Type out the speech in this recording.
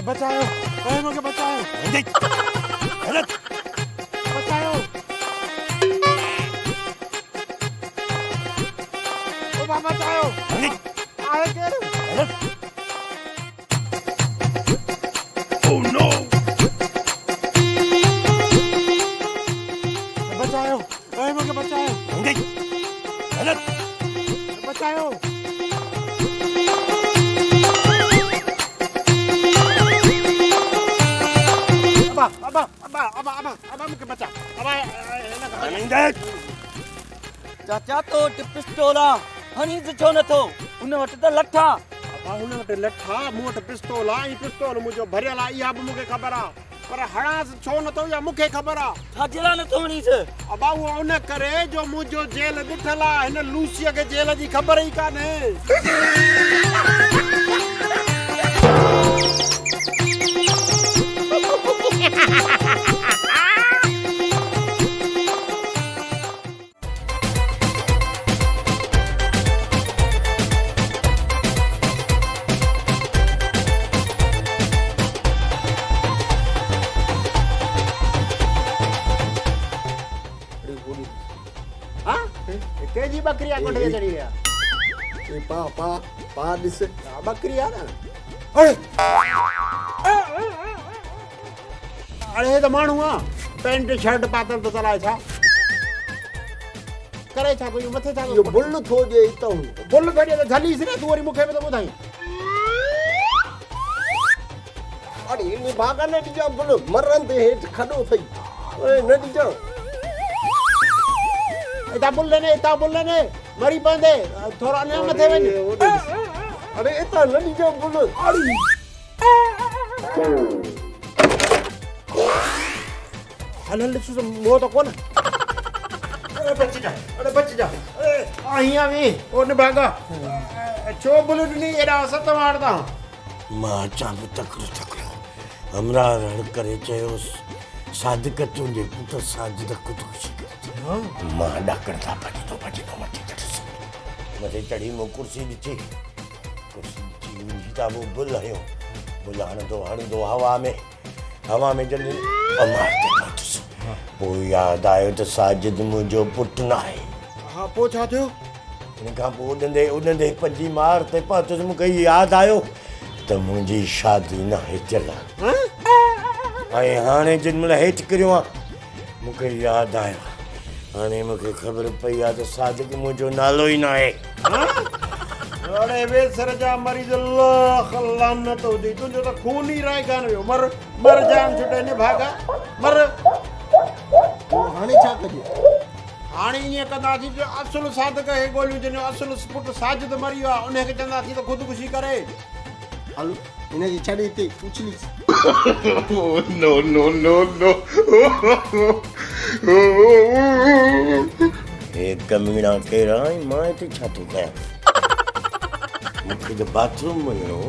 बचाओ मुझे बचाओ बचाओ ओ बाबा बचाओ आए के Oh no! बचाओ मुझे बचाओ बचाओ अबा मुझे बचा अबा चाचा तो पिस्तौल आहे हणी छो नथो हुन वटि त लठा अबा हुन वटि लठा मूं वटि पिस्तौल आहे पिस्तौल मुंहिंजो भरियल आहे इहा बि मूंखे ख़बर आहे पर हणास छो नथो इहा मूंखे ख़बर आहे छाजे लाइ नथो हणीसि अबा उहो उन करे जो मुंहिंजो जेल ॾिठल आहे हिन लूसीअ खे जेल जी ख़बर ई कान्हे केजी बकरी आहे कोठे चढ़ी विया ए पा ॾिस बकरी आहे न अरे अरे हे त माण्हू आहे पैंट शर्ट पातल थो चलाए छा करे छा कोई मथे छा इहो बुल थो ॾे हितां बुल कढे त झलीस न तूं वरी मूंखे बि त ॿुधाई अरे इन भागा न ॾिजां बुल मरनि ते हेठि खॾो अथई ओए न ॾिजां इता बुल ने मरी पवंदे थोरो अञा मथे वञ अरे इतां न ॾिजां बुल हल ॾिस मोह त कोन अरे बच जा अरे हियां वे ओ न भागा छो बुल ॾिनी एॾा सत मारदा मां अचां पियो तकिड़ो हमरा रण करे चयोसि सादिक तुंहिंजे पुट साजिद ख़ुदकुशी करे मां ॾाकण सां भॼंदो मथे चढ़ी मूं कुर्सी ॾिठी मुंहिंजी त पोइ बुल हयो बुल हणंदो हवा में जॾहिं मारते पहुतुसि पोइ यादि आयो त साजिद मुंहिंजो पुटु न आहे हा पोइ छा थियो हिन खां पोइ उॾंदे पंजी मार ते पहुतुसि मूंखे यादि आयो त मुंहिंजी शादी न थियल आहे ऐं हाणे जेॾीमहिल हेठि किरियो आहे मूंखे यादि आयो हाणे मूंखे ख़बर पई आहे त सादिक मुंहिंजो नालो ई न आहे अरे वेसर जा मरीज़ लाख लानत हुजे तुंहिंजो त खून ई रहे कान वियो मर जान छुटे ने भागा मर हाणे छा कजे हाणे ईअं कंदासीं जो असुल सादिक खे ॻोल्हियूं जंहिंजो असुल पुटु साजिद मरी वियो आहे उनखे चवंदासीं त ख़ुदकुशी करे हलो हिनखे छॾे हिते पुछली No, no, no, no. हे कमीना केरु आहे मां हिते छा थो कयां मूंखे त बाथरूम वञिणो